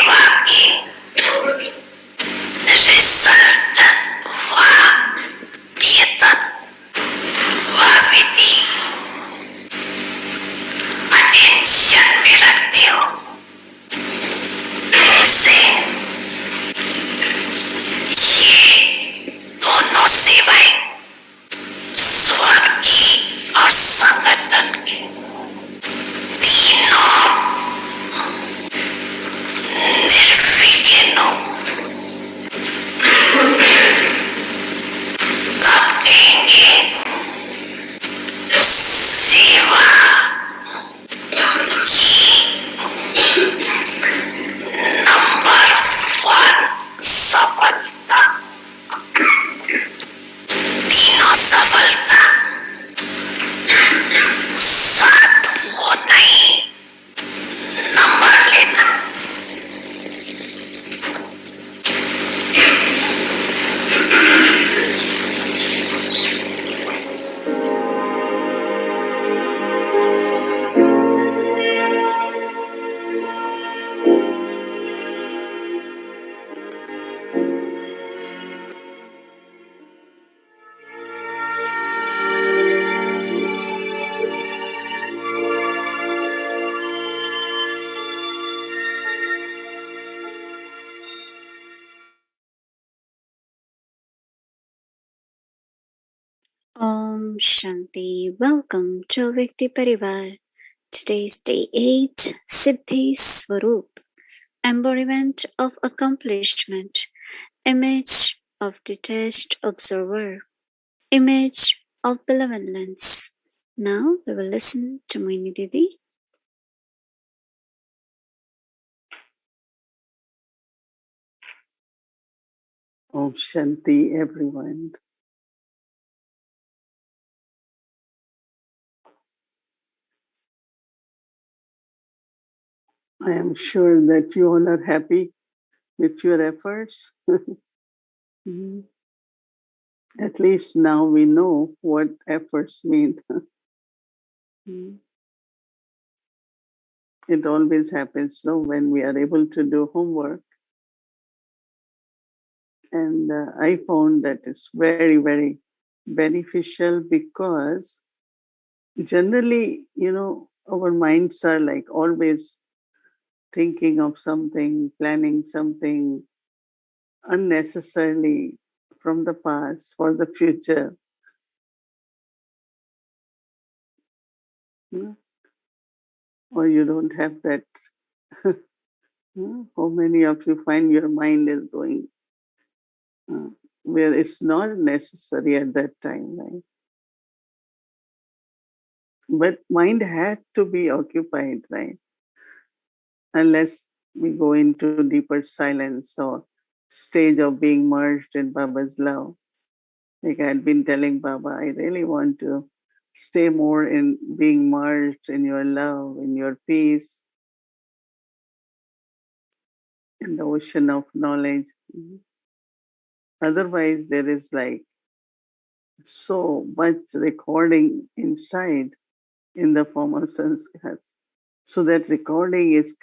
सेवा की रिजल्ट व वेतन व विधि अटेंशन में रखते हो, ऐसे ये दोनों सेवाएं स्वर्ग की और संगठन की तीनों निर्विघ्न कब कहेंगे सेवा नंबर 1 सफलता, तीनों सफलता साथ वो नहीं नंबर लेना। Om Shanti. Welcome to Vikti Parivar. Today is day 8, Siddhi Swaroop, embodiment of accomplishment, image of detached observer, image of benevolence. Now we will listen to Mohini Didi. Om Shanti, everyone. I am sure that you all are happy with your efforts. At least now we know what efforts mean. It always happens, no, when we are able to do homework. And I found that it's very, very beneficial because generally, our minds are like always thinking of something, planning something unnecessarily from the past for the future. Or you don't have that. How many of you find your mind is going where it's not necessary at that time, right? But mind had to be occupied, right? Unless we go into deeper silence or stage of being merged in Baba's love. Like I had been telling Baba, I really want to stay more in being merged in your love, in your peace, in the ocean of knowledge. Otherwise, there is like so much recording inside in the form of sanskars. So that recording is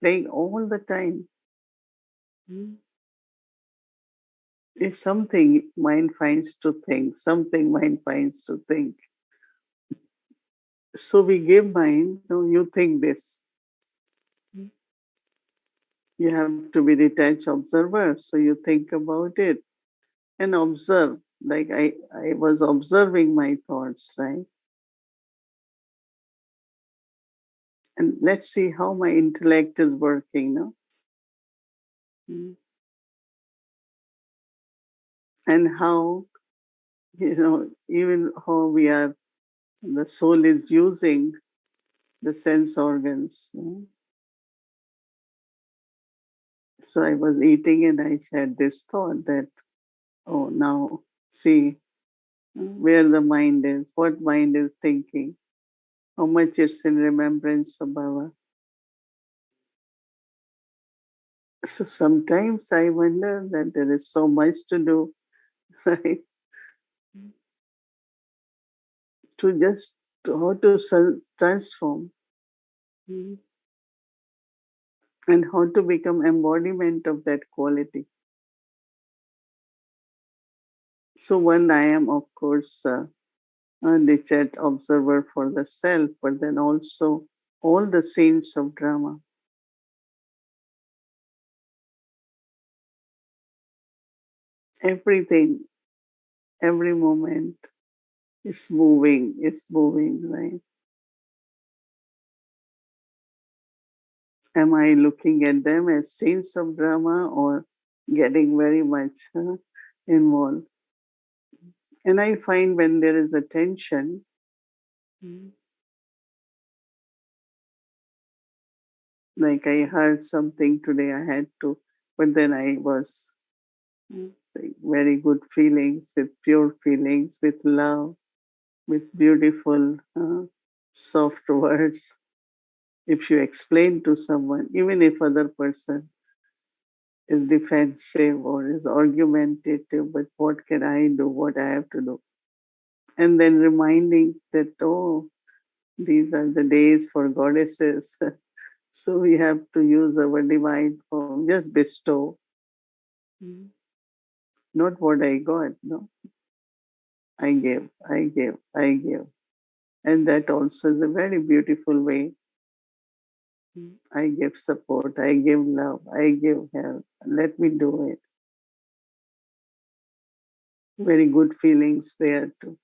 playing all the time. If something mind finds to think, something mind finds to think. So we give mind, no, you think this. You have to be detached observer. So you think about it and observe. Like I was observing my thoughts, right? And let's see how my intellect is working, no? And how, even how the soul is using the sense organs. So I was eating and I had this thought that, oh, now see where the mind is, what mind is thinking, how much it's in remembrance of Baba. So sometimes I wonder that there is so much to do, right? To just how to transform. and how to become embodiment of that quality. So one, I am of course a detached observer for the self, but then also all the scenes of drama. Everything, every moment is moving, right? Am I looking at them as scenes of drama or getting very much involved? And I find when there is a tension, like I heard something today, I had to, but then I was saying very good feelings, with pure feelings, with love, with beautiful, soft words. If you explain to someone, even if other person is defensive or is argumentative, but what can I do? What I have to do? And then reminding that, oh, these are the days for goddesses. So we have to use our divine form, just bestow, not what I got, no. I give, I give, I give. And that also is a very beautiful way. I give support, I give love, I give help. Let me do it. Very good feelings there too.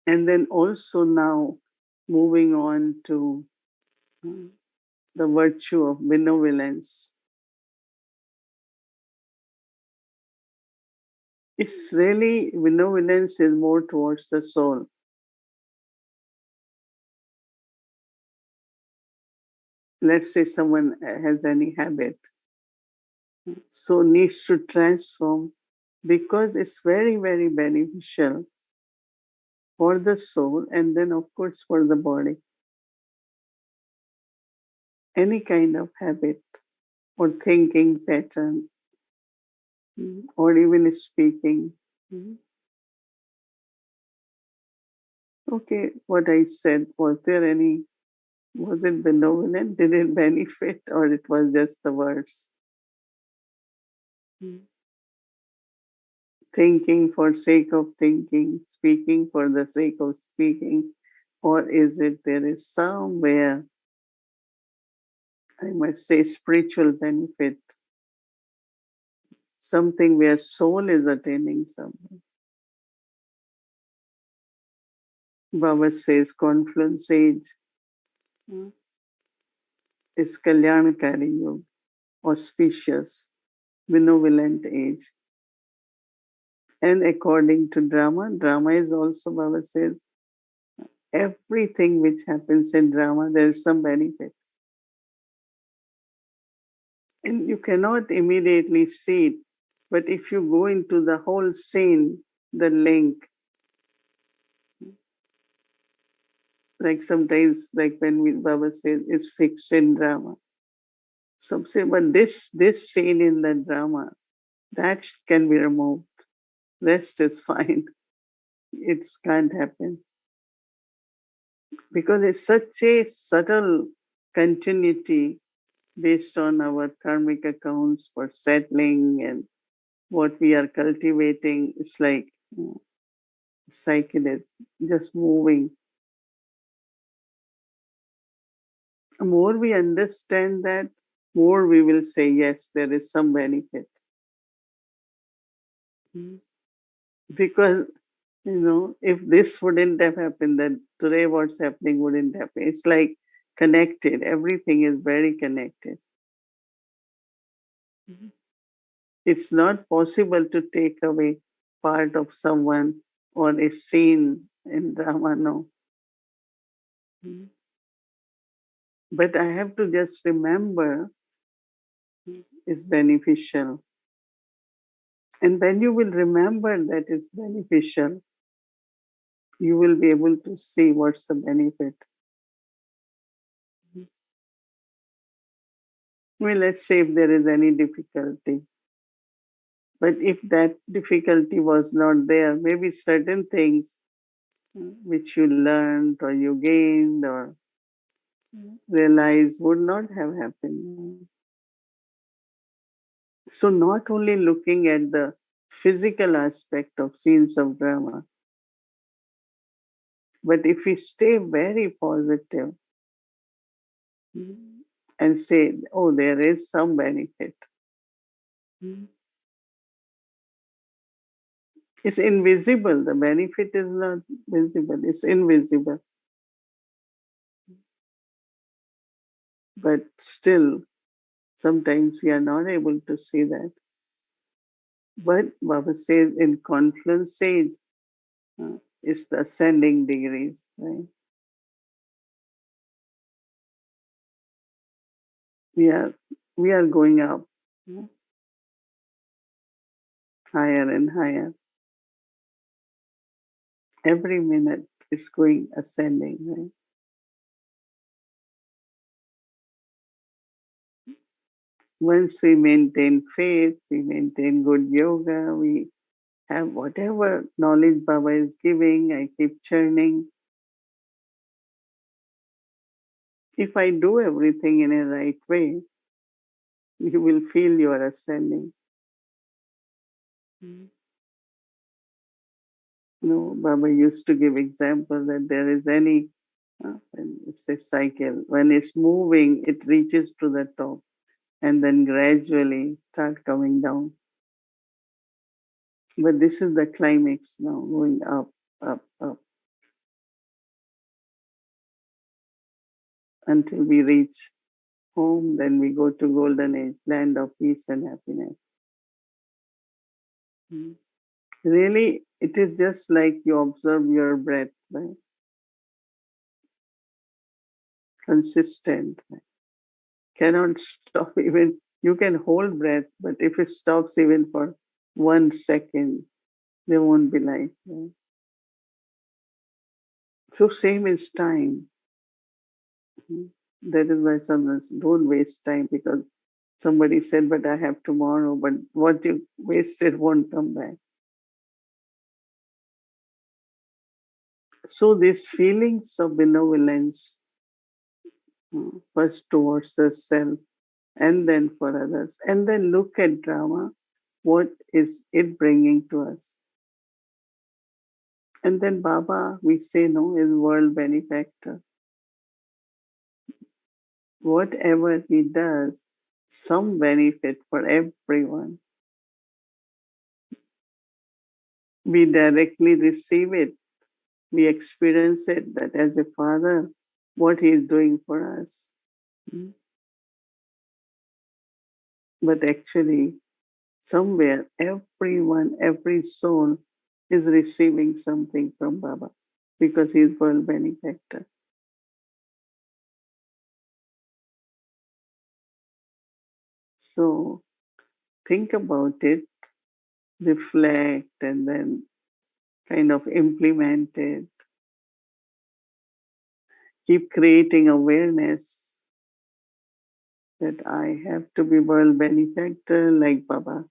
And then also now moving on to the virtue of benevolence. It's really, benevolence is more towards the soul. Let's say someone has any habit, so needs to transform because it's very, very beneficial for the soul and then, of course, for the body. Any kind of habit or thinking pattern or even speaking. Okay, what I said, was it benevolent? Did it benefit or it was just the words? Thinking for sake of thinking, speaking for the sake of speaking, or is it there is somewhere, I must say, spiritual benefit, something where soul is attaining something. Baba says confluence age is Kalyanakari Yug, auspicious, benevolent age. And according to drama, drama is also, Baba says, everything which happens in drama, there is some benefit. And you cannot immediately see it. But if you go into the whole scene, the link, like sometimes, like when Baba says, is fixed in drama. Some say, but this scene in the drama, that can be removed. Rest is fine. It can't happen. Because it's such a subtle continuity based on our karmic accounts for settling and what we are cultivating. It's like cycle is just moving. The more we understand that, more we will say, yes, there is some benefit. Because, if this wouldn't have happened, then today what's happening wouldn't happen. It's like connected. Everything is very connected. It's not possible to take away part of someone or a scene in drama, no. But I have to just remember it's beneficial. And when you will remember that it's beneficial, you will be able to see what's the benefit. Well, let's say if there is any difficulty. But if that difficulty was not there, maybe certain things which you learned or you gained or realize would not have happened. So not only looking at the physical aspect of scenes of drama, but if we stay very positive and say, oh, there is some benefit. It's invisible. The benefit is not visible. It's invisible. But still, sometimes we are not able to see that. But Baba says in confluence stage, it's the ascending degrees, right? We are we are going up, higher and higher. Every minute it's going ascending, right? Once we maintain faith, we maintain good yoga, we have whatever knowledge Baba is giving, I keep churning. If I do everything in a right way, you will feel you are ascending. No, Baba used to give example that there is any, when it's a cycle, when it's moving, it reaches to the top and then gradually start coming down. But this is the climax now, going up, up, up, until we reach home, then we go to golden age, land of peace and happiness. Really, it is just like you observe your breath, right? Consistent. Right? Cannot stop even, you can hold breath, but if it stops even for 1 second, there won't be life. Right? So same is time. That is why sometimes don't waste time, because somebody said, but I have tomorrow, but what you wasted won't come back. So these feelings of benevolence, first towards the self and then for others, and then look at drama, what is it bringing to us? And then Baba, we say no, is world benefactor. Whatever he does, some benefit for everyone. We directly receive it. We experience it that as a father, what he is doing for us. But actually, somewhere, everyone, every soul is receiving something from Baba because he is world benefactor. So think about it, reflect, and then kind of implement it. Keep creating awareness that I have to be world benefactor like Baba.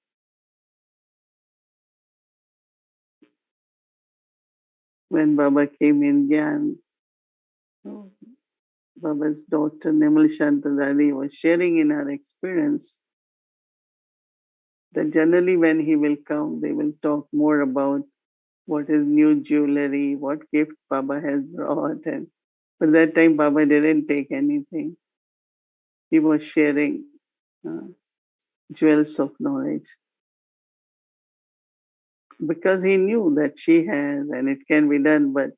When Baba came in Gyan, Baba's daughter Nimal Shantadadi was sharing in her experience that generally when he will come, they will talk more about what is new jewelry, what gift Baba has brought. And but that time Baba didn't take anything. He was sharing uh, jewels of knowledge because he knew that she has and it can be done, but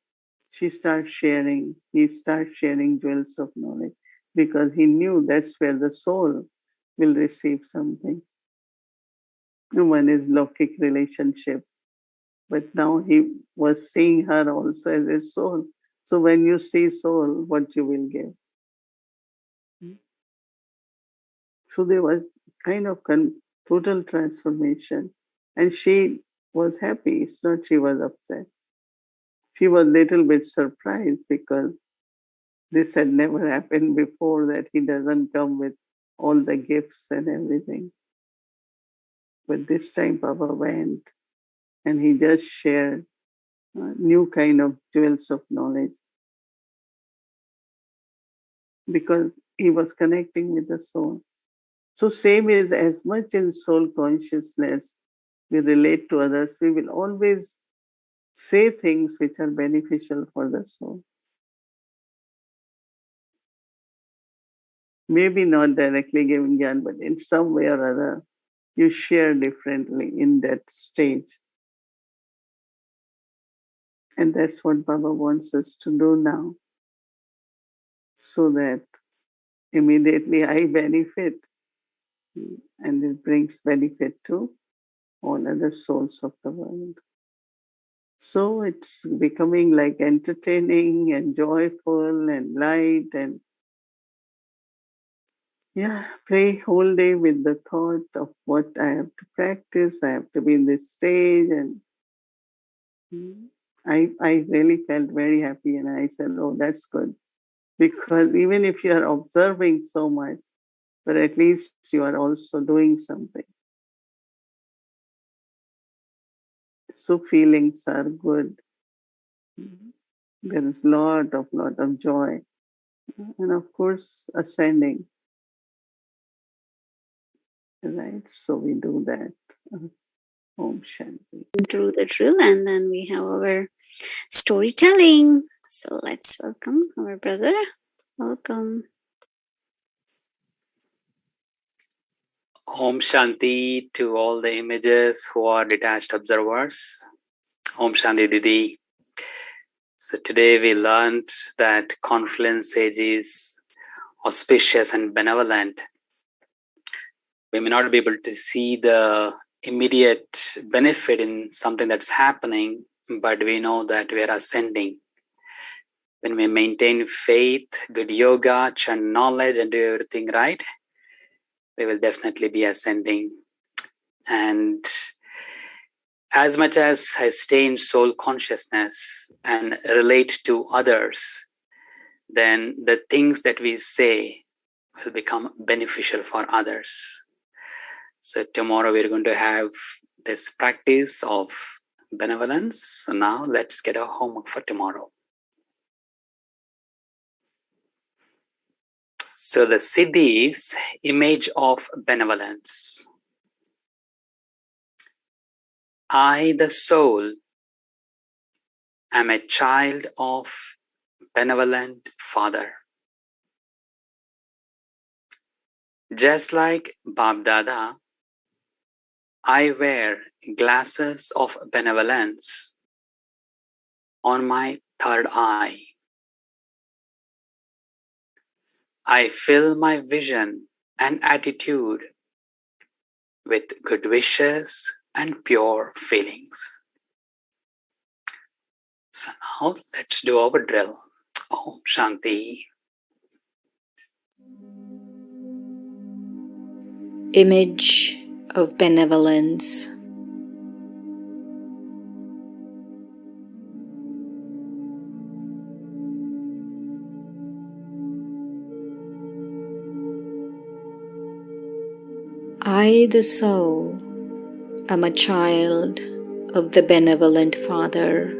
she starts sharing, he starts sharing jewels of knowledge because he knew that's where the soul will receive something. One is Lokik relationship, but now he was seeing her also as a soul. So when you see soul, what you will give. So there was kind of total transformation. And she was happy. It's not she was upset. She was a little bit surprised because this had never happened before, that he doesn't come with all the gifts and everything. But this time Baba went and he just shared new kind of jewels of knowledge. because he was connecting with the soul. So same is as much in soul consciousness, we relate to others, we will always say things which are beneficial for the soul. Maybe not directly giving gyan, but in some way or other, you share differently in that stage. And that's what Baba wants us to do now, so that immediately I benefit and it brings benefit to all other souls of the world. So it's becoming like entertaining and joyful and light, and yeah, play whole day with the thought of what I have to practice. I have to be in this stage, and I really felt very happy, and I said, "Oh, that's good," because even if you are observing so much, but at least you are also doing something. So feelings are good. There is lot of joy, and of course ascending. Right, so we do that. Om Shanti. Do the drill, and then we have our storytelling. So let's welcome our brother. Welcome. Om Shanti to all the images who are detached observers. Om Shanti Didi. So today we learned that confluence age is auspicious and benevolent. We may not be able to see the immediate benefit in something that's happening, but we know that we are ascending. When we maintain faith, good yoga, chant knowledge, and do everything right, we will definitely be ascending. And as much as I stay in soul consciousness and relate to others, then the things that we say will become beneficial for others. So tomorrow we're going to have this practice of benevolence. So now let's get our homework for tomorrow. So the Siddhi is image of benevolence. I, the soul, am a child of benevolent Father. Just like Bab Dada, I wear glasses of benevolence on my third eye. I fill my vision and attitude with good wishes and pure feelings. So now let's do our drill. Om Shanti. Image of benevolence. I, the soul, am a child of the benevolent Father.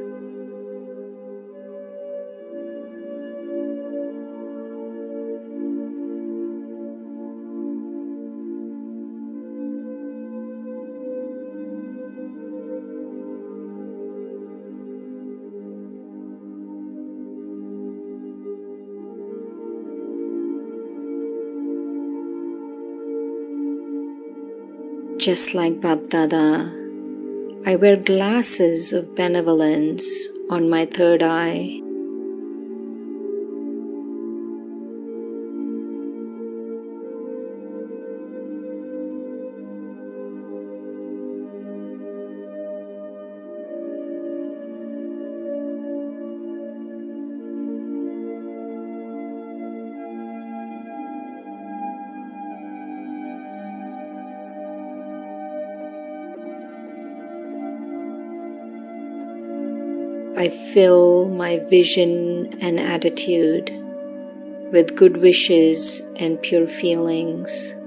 Just like Bab Dada, I wear glasses of benevolence on my third eye. I fill my vision and attitude with good wishes and pure feelings.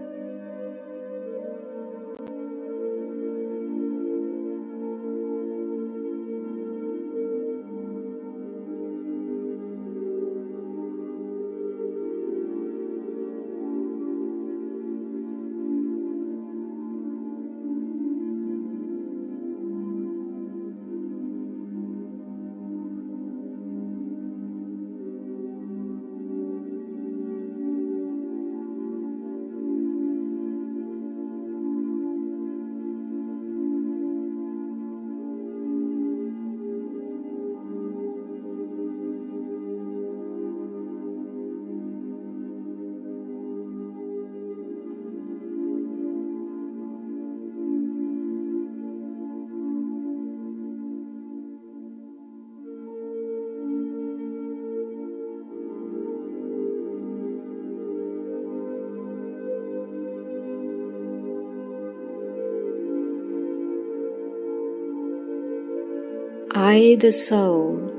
I, the soul,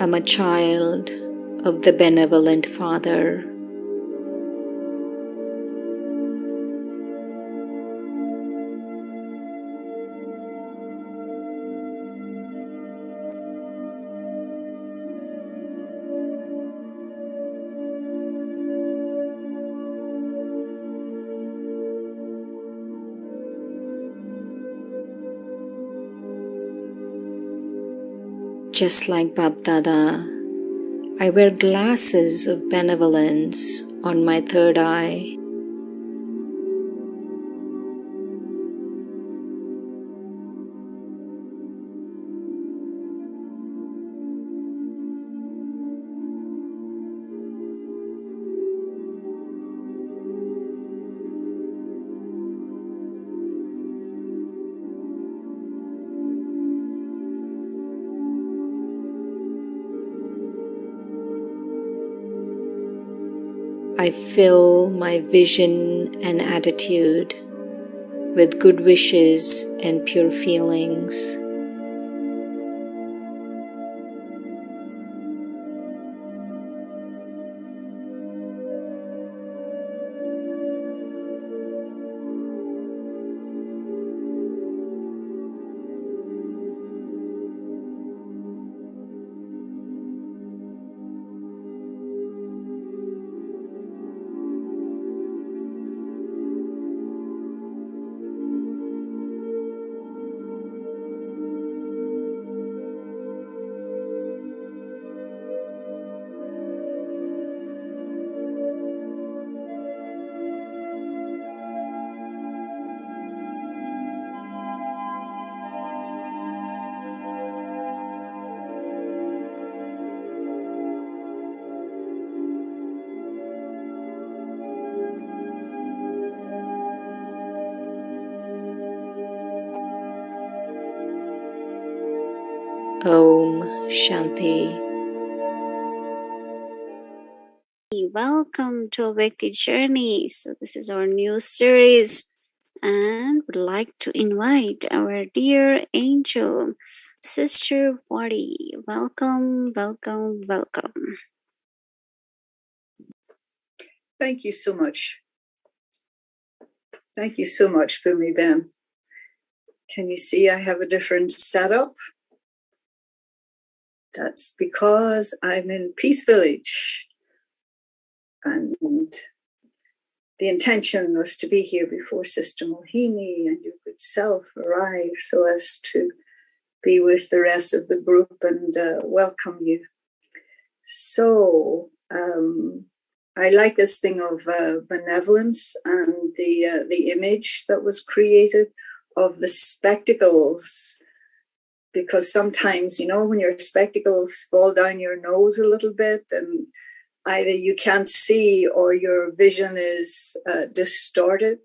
am a child of the benevolent Father. Just like Bab Dada, I wear glasses of benevolence on my third eye. I fill my vision and attitude with good wishes and pure feelings. Om Shanti. Welcome to Awake the Journey. So this is our new series, and would like to invite our dear angel, Sister Wadi. Welcome, welcome, welcome. Thank you so much. Thank you so much, Bhumi Ben. Can you see I have a different setup? That's because I'm in Peace Village. And the intention was to be here before Sister Mohini and your good self arrive so as to be with the rest of the group and welcome you. So I like this thing of benevolence and the image that was created of the spectacles, because sometimes, you know, when your spectacles fall down your nose a little bit and either you can't see or your vision is distorted.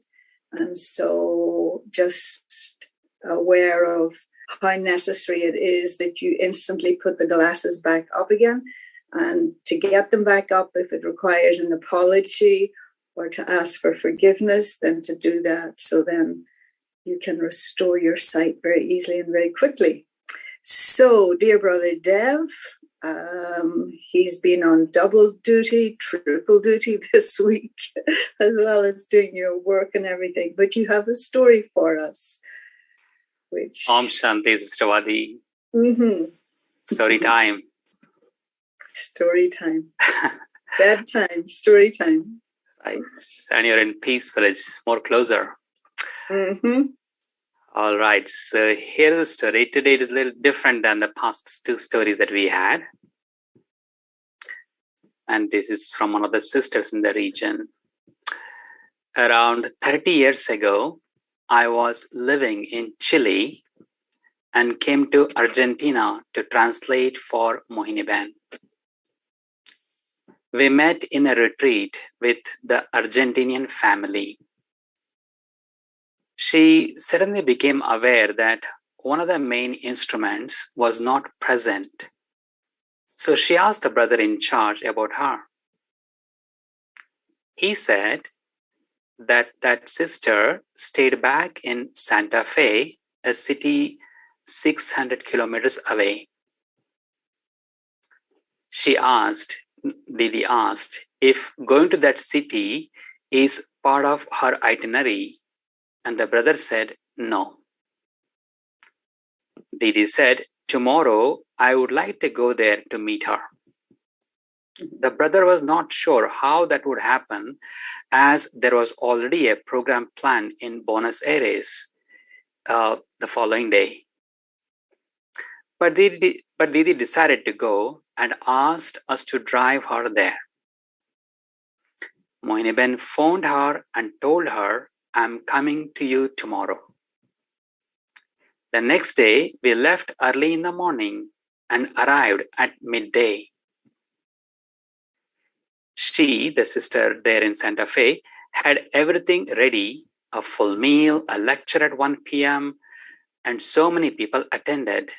And so just aware of how necessary it is that you instantly put the glasses back up again. And to get them back up, if it requires an apology or to ask for forgiveness, then to do that. So then you can restore your sight very easily and very quickly. So, dear brother Dev, he's been on double duty, triple duty this week, as well as doing your work and everything. But you have a story for us, which... Om Shanti, Sister Wadi. Mm-hmm. Story time. Story time. Bedtime, story time. Right. And you're in Peace Village, more closer. Mm-hmm. All right. So here's the story. Today it is a little different than the past two stories that we had. And this is from one of the sisters in the region. Around 30 years ago, I was living in Chile and came to Argentina to translate for Mohini Ben. We met in a retreat with the Argentinian family. She suddenly became aware that one of the main instruments was not present. So she asked the brother in charge about her. He said that that sister stayed back in Santa Fe, a city 600 kilometers away. Didi asked if going to that city is part of her itinerary, and the brother said no. Didi said, tomorrow I would like to go there to meet her. The brother was not sure how that would happen, as there was already a program planned in Buenos Aires the following day. But Didi decided to go and asked us to drive her there. Mohini Ben phoned her and told her, I'm coming to you tomorrow. The next day, we left early in the morning and arrived at midday. She, the sister there in Santa Fe, had everything ready, a full meal, a lecture at 1 p.m., and so many people attended.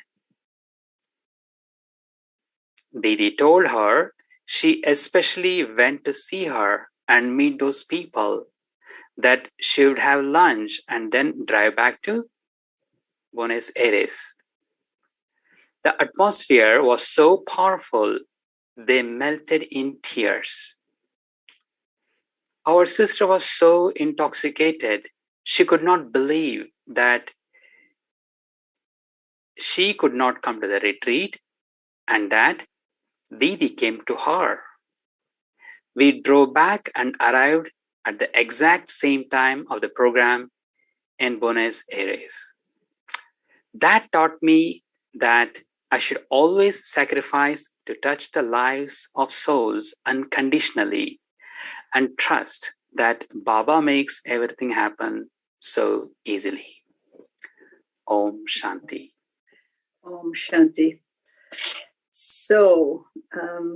Didi told her she especially went to see her and meet those people, that she would have lunch and then drive back to Buenos Aires. The atmosphere was so powerful, they melted in tears. Our sister was so intoxicated, she could not believe that she could not come to the retreat and that Didi came to her. We drove back and arrived at the exact same time of the program in Buenos Aires. That taught me that I should always sacrifice to touch the lives of souls unconditionally and trust that Baba makes everything happen so easily. Om Shanti. Om Shanti. So,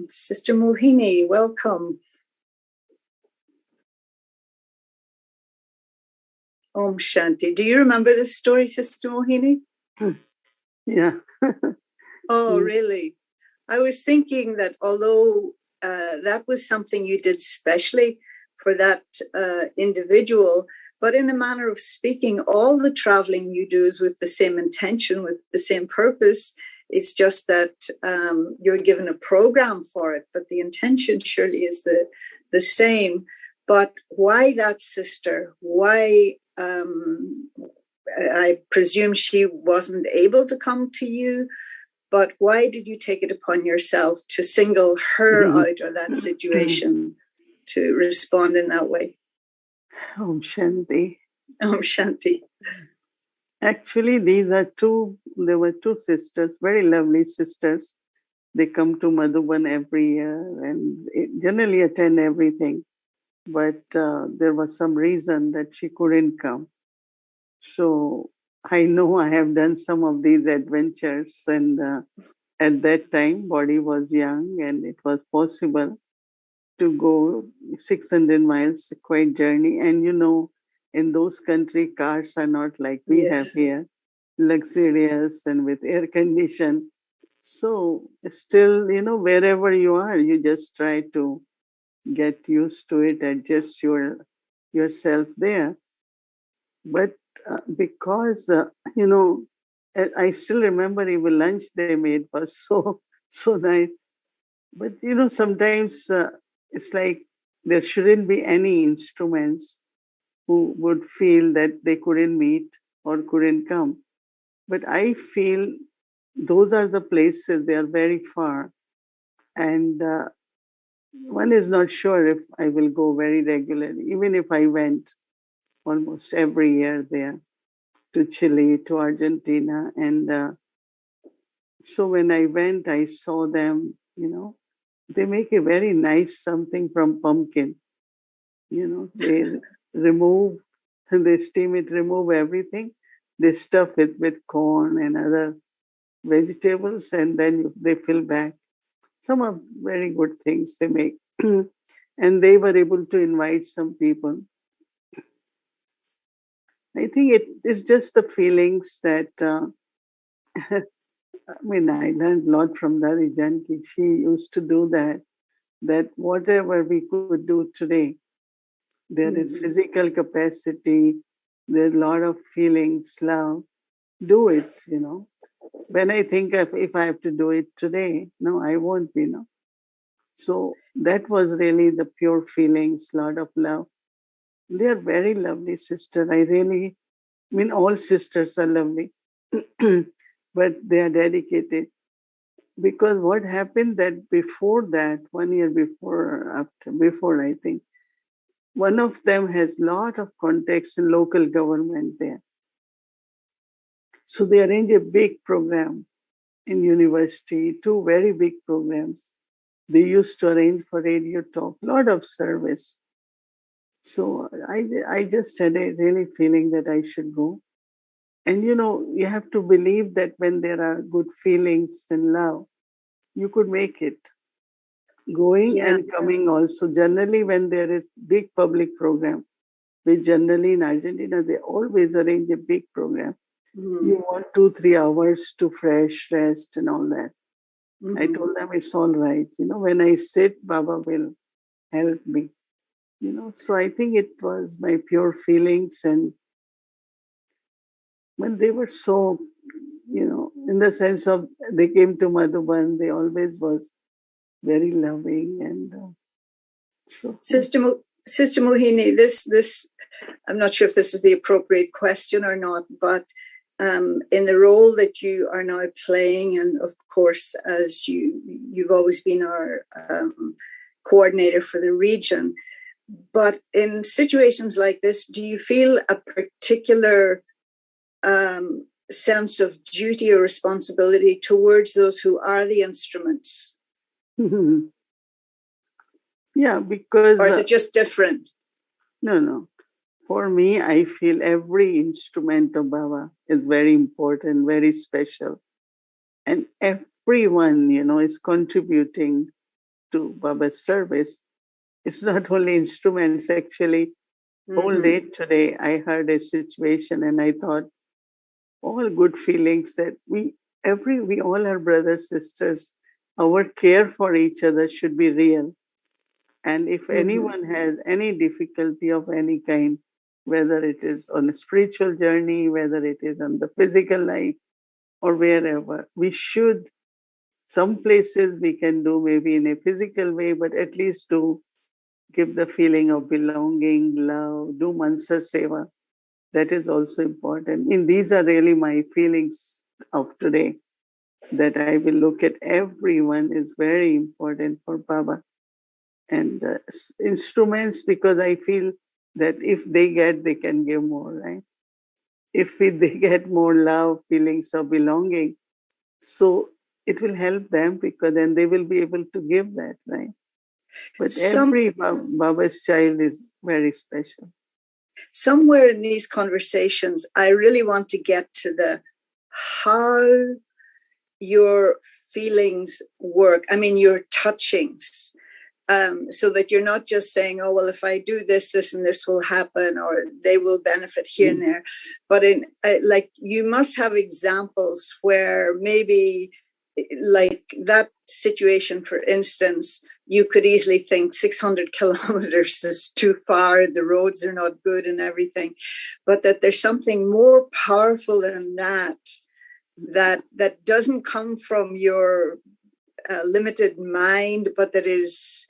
Sister Mohini, welcome. Om Shanti. Do you remember this story, Sister Mohini? Yeah. Oh, really? I was thinking that although that was something you did specially for that individual, but in a manner of speaking, all the traveling you do is with the same intention, with the same purpose. It's just that you're given a program for it, but the intention surely is the same. But why that sister? Why? I presume she wasn't able to come to you, but why did you take it upon yourself to single her out of that situation, to respond in that way? Om Shanti. Om Shanti. Actually, there were two sisters, very lovely sisters. They come to Madhuban every year and generally attend everything. But there was some reason that she couldn't come. So I know I have done some of these adventures, and at that time, body was young and it was possible to go 600 miles, quite journey. And in those country, cars are not like we have here, luxurious and with air condition. So still, wherever you are, you just try to get used to it, adjust yourself there. But because, I still remember even lunch they made was so nice. But, sometimes it's like there shouldn't be any instruments who would feel that they couldn't meet or couldn't come. But I feel those are the places, they are very far. And one is not sure if I will go very regularly, even if I went almost every year there to Chile, to Argentina. And so when I went, I saw them, they make a very nice something from pumpkin. They they steam it, remove everything. They stuff it with corn and other vegetables, and then they fill back. Some are very good things they make. And they were able to invite some people. I think it is just the feelings that, I learned a lot from Dari Janki. She used to do that whatever we could do today, there is physical capacity, there's a lot of feelings, love, do it, when I think of if I have to do it today, no, I won't be, no. So that was really the pure feelings, lot of love. They are very lovely sister. I mean, all sisters are lovely, but they are dedicated. Because what happened that before that, 1 year before, I think, one of them has lot of contacts in local government there. So they arrange a big program in university, two very big programs. They used to arrange for radio talk, lot of service. So I just had a really feeling that I should go. And you have to believe that when there are good feelings and love, you could make it. Going and coming also. Generally, when there is big public program, which generally in Argentina, they always arrange a big program. Mm-hmm. You want 2-3 hours to fresh rest and all that. Mm-hmm. I told them it's all right. When I sit, Baba will help me. So I think it was my pure feelings, and when they were so, in the sense of they came to Madhuban, they always was very loving, and so. Sister Mohini, this I'm not sure if this is the appropriate question or not, but in the role that you are now playing, and of course, as you've always been our coordinator for the region, but in situations like this, do you feel a particular sense of duty or responsibility towards those who are the instruments? Yeah, because... Or is it just different? No. For me, I feel every instrument of Baba is very important, very special. And everyone, is contributing to Baba's service. It's not only instruments, actually. Whole day today, I heard a situation and I thought, all good feelings that we all are brothers, sisters. Our care for each other should be real. And if anyone has any difficulty of any kind, whether it is on a spiritual journey, whether it is on the physical life, or wherever, we should, some places we can do maybe in a physical way, but at least to give the feeling of belonging, love, do mansa seva. That is also important. And these are really my feelings of today, that I will look at everyone is very important for Baba. And instruments, because I feel that if they can give more, right? If they get more love, feelings of belonging, so it will help them, because then they will be able to give that, right? But every Baba's child is very special. Somewhere in these conversations, I really want to get to the how your feelings work. I mean, your touchings. So that you're not just saying, oh, well, if I do this, this and this will happen, or they will benefit here and there. But like, you must have examples where maybe like that situation, for instance, you could easily think 600 kilometers is too far. The roads are not good and everything, but that there's something more powerful than that doesn't come from your limited mind, but that is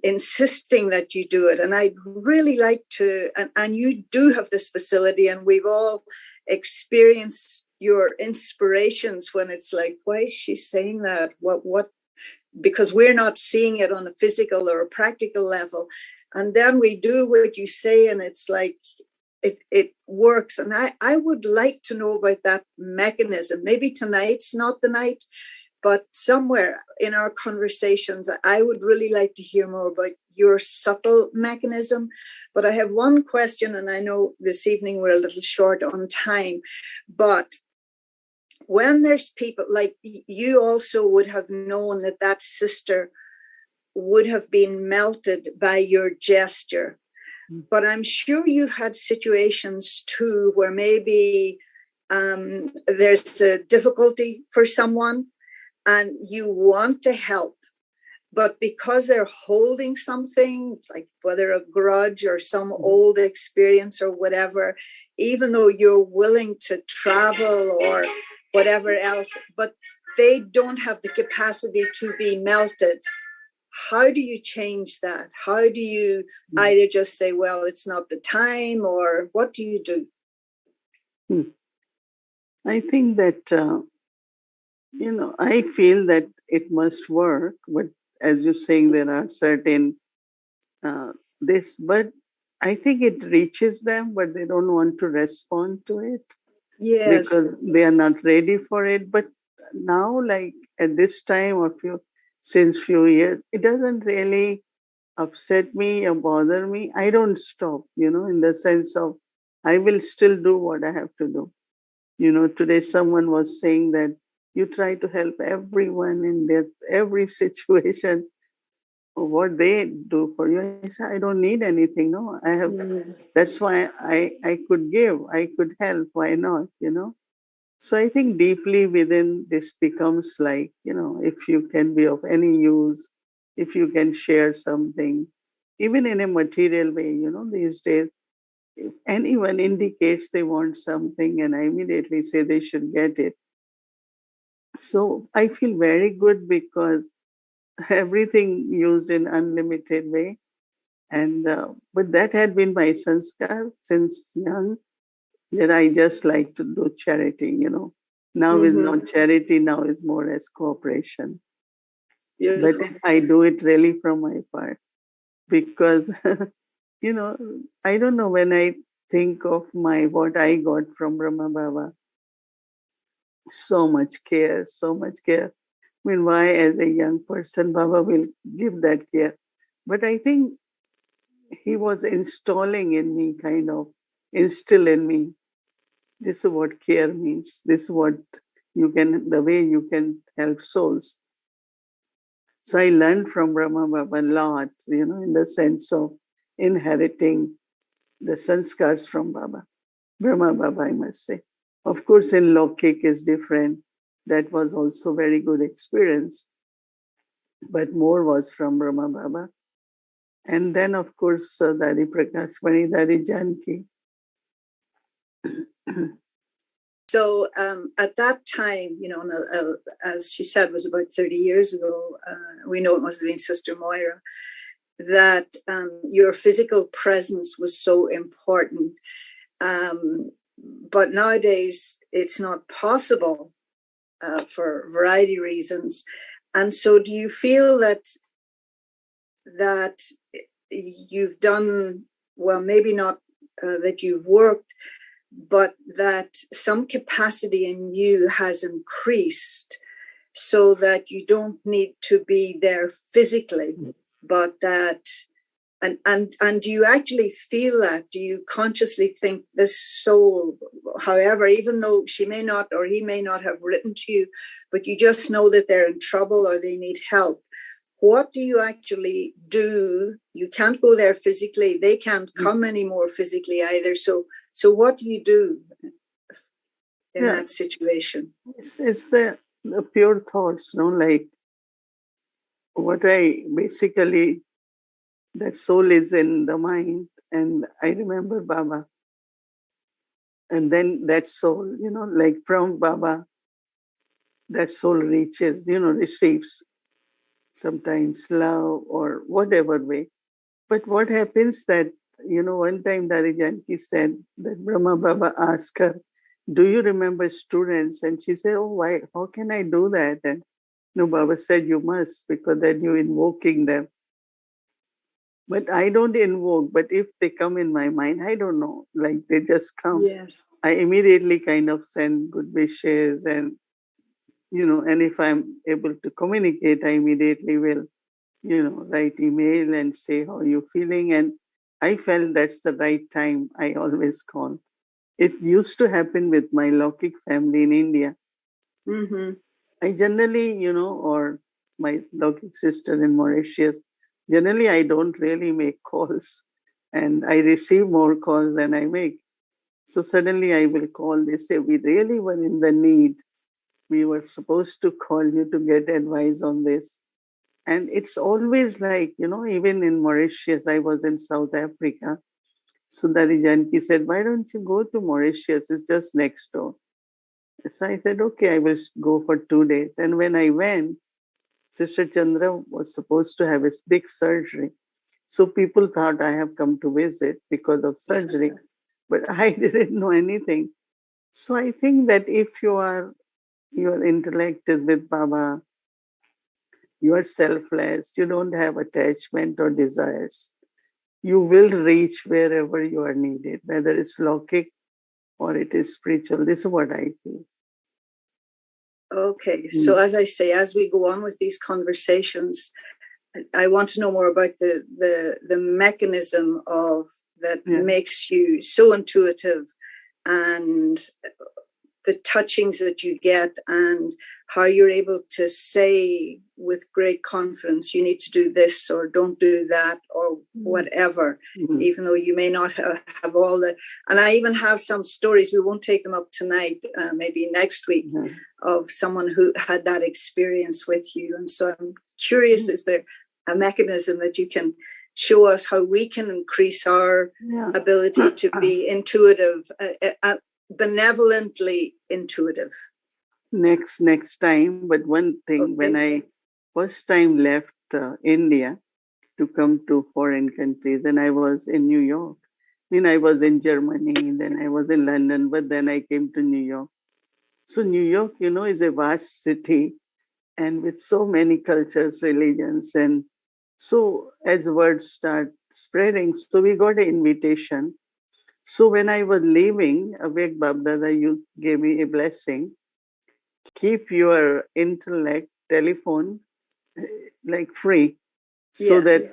insisting that you do it. And I'd really like to, and you do have this facility, and we've all experienced your inspirations when it's like, why is she saying that? What? Because we're not seeing it on a physical or a practical level. And then we do what you say, and it's like, it works. And I would like to know about that mechanism. Maybe tonight's not the night, but somewhere in our conversations, I would really like to hear more about your subtle mechanism. But I have one question, and I know this evening we're a little short on time, but when there's people like you, also would have known that sister would have been melted by your gesture. But I'm sure you've had situations too where maybe there's a difficulty for someone and you want to help, but because they're holding something, like whether a grudge or some old experience or whatever, even though you're willing to travel or whatever else, but they don't have the capacity to be melted. How do you change that? How do you either just say, well, it's not the time, or what do you do? I think that, I feel that it must work, but as you're saying, there are certain but I think it reaches them, but they don't want to respond to it Yes. because they are not ready for it. But now, like at this time or since few years, it doesn't really upset me or bother me. I don't stop, in the sense of I will still do what I have to do. Today someone was saying that you try to help everyone in every situation, what they do for you. I said, I don't need anything. No, I have. That's why I could give, I could help. Why not? So I think deeply within this becomes like, if you can be of any use, if you can share something, even in a material way, these days, if anyone indicates they want something and I immediately say they should get it. So I feel very good because everything used in unlimited way. And but that had been my sanskar since young, that I just like to do charity. Now is not charity, now is more as cooperation. Beautiful. But I do it really from my part because I don't know, when I think of what I got from Brahma Baba, so much care, so much care. I mean, why as a young person Baba will give that care? But I think he was installing in me, instill in me, this is what care means. This is what the way you can help souls. So I learned from Brahma Baba a lot, in the sense of inheriting the sanskars from Brahma Baba, I must say. Of course, in Lokik is different. That was also very good experience, but more was from Brahma Baba. And then, of course, Dari Prakashmani, Dari Janki. So at that time, as she said, was about 30 years ago. We know it must have been Sister Moira, that your physical presence was so important. But nowadays, it's not possible for a variety of reasons. And so do you feel that you've done, well, maybe not that you've worked, but that some capacity in you has increased so that you don't need to be there physically, but that, and do you actually feel that? Do you consciously think this soul, however, even though she may not or he may not have written to you, but you just know that they're in trouble or they need help? What do you actually do? You can't go there physically. They can't come anymore physically either. So what do you do in that situation? It's the pure thoughts, like what I basically, that soul is in the mind, and I remember Baba. And then that soul, like from Baba, that soul reaches, receives sometimes love or whatever way. But what happens that, one time Dari Janki said that Brahma Baba asked her, do you remember students? And she said, oh, why? How can I do that? And Baba said, you must, because then you're invoking them. But I don't invoke, but if they come in my mind, I don't know, like they just come. Yes. I immediately kind of send good wishes and, and if I'm able to communicate, I immediately will, write email and say how you're feeling. And I felt that's the right time. I always call. It used to happen with my Lokik family in India. Mm-hmm. I generally, or my Lokik sister in Mauritius, generally I don't really make calls and I receive more calls than I make. So suddenly I will call, they say, we really were in the need. We were supposed to call you to get advice on this. And it's always like, even in Mauritius, I was in South Africa. Sundari Janki said, why don't you go to Mauritius? It's just next door. So I said, okay, I will go for 2 days. And when I went, Sister Chandra was supposed to have a big surgery. So people thought I have come to visit because of surgery, but I didn't know anything. So I think that if your intellect is with Baba, you are selfless, you don't have attachment or desires, you will reach wherever you are needed, whether it's logic or it is spiritual. This is what I feel. Okay, so as I say, as we go on with these conversations, I want to know more about the mechanism of that makes you so intuitive, and the touchings that you get, and how you're able to say with great confidence, you need to do this or don't do that or whatever, even though you may not have all the, and I even have some stories, we won't take them up tonight, maybe next week, of someone who had that experience with you. And so I'm curious, is there a mechanism that you can show us how we can increase our ability to be intuitive, benevolently intuitive? Next time. But one thing, when I first time left India to come to foreign countries, and I was in New York. I mean, I was in Germany, then I was in London, but then I came to New York. So New York, is a vast city, and with so many cultures, religions, and so as words start spreading, so we got an invitation. So when I was leaving, Avek Babdada, you gave me a blessing. Keep your intellect telephone like free, so that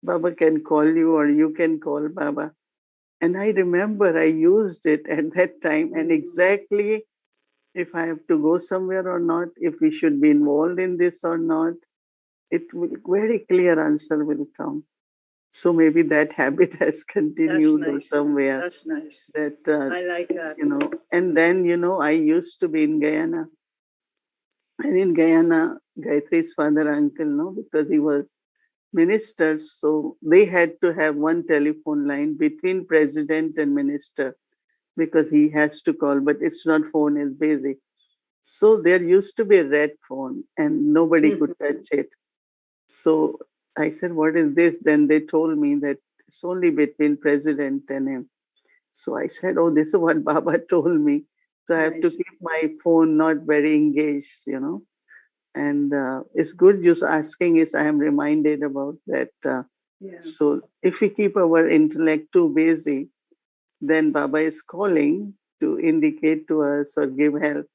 Baba can call you or you can call Baba. And I remember I used it at that time, and exactly if I have to go somewhere or not, if we should be involved in this or not, it will very clear answer will come. So maybe that habit has continued or somewhere. That's nice. That I like that. And then I used to be in Guyana, and in Guyana, Gayatri's father, uncle, because he was minister, so they had to have one telephone line between president and minister, because he has to call, but it's not phone, it's basic. So there used to be a red phone and nobody could touch it. So I said, what is this? Then they told me that it's only between president and him. So I said, oh, this is what Baba told me. So I have to keep my phone not very engaged. And it's good just asking is I am reminded about that. So if we keep our intellect too busy, then Baba is calling to indicate to us or give help,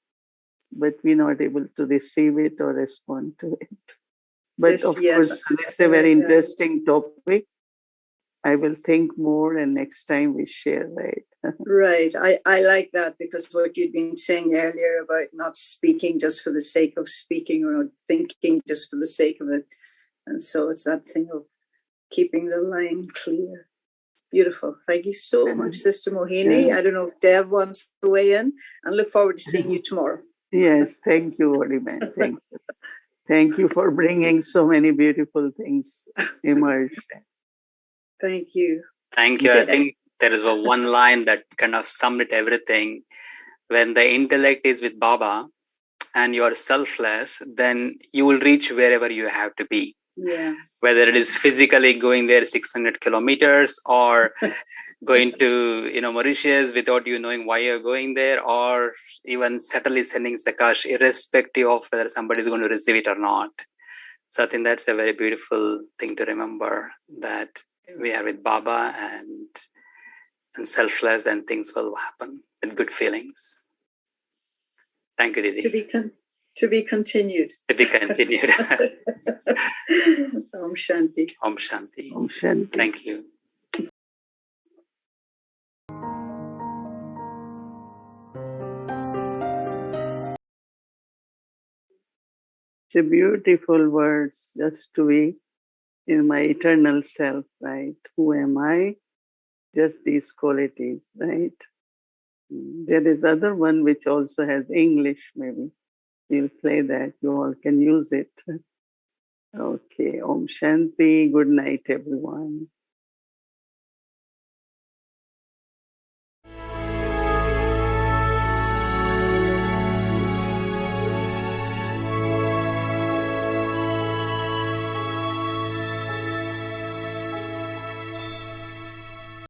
but we're not able to receive it or respond to it. But of course, it's a very interesting topic. I will think more, and next time we share, right? Right. I like that, because what you'd been saying earlier about not speaking just for the sake of speaking, or not thinking just for the sake of it. And so it's that thing of keeping the line clear. Beautiful. Thank you so much, Sister Mohini. I don't know if Dev wants to weigh in, and look forward to seeing you tomorrow. Yes, thank you, Oriman. Thank you. Thank you for bringing so many beautiful things emerged. Thank you. Thank you. I think there is one line that kind of summed it everything. When the intellect is with Baba and you are selfless, then you will reach wherever you have to be. Yeah. Whether it is physically going there 600 kilometers or going to Mauritius without you knowing why you're going there, or even subtly sending Sakash irrespective of whether somebody is going to receive it or not. So I think that's a very beautiful thing to remember, that we are with Baba and selfless, and things will happen with good feelings. Thank you, Didi. To be continued. To be continued. Om Shanti. Om Shanti. Om Shanti. Thank you. It's a beautiful words, just to be in my eternal self, right? Who am I? Just these qualities, right? There is other one which also has English, maybe. We'll play that. You all can use it. Okay. Om Shanti. Good night, everyone.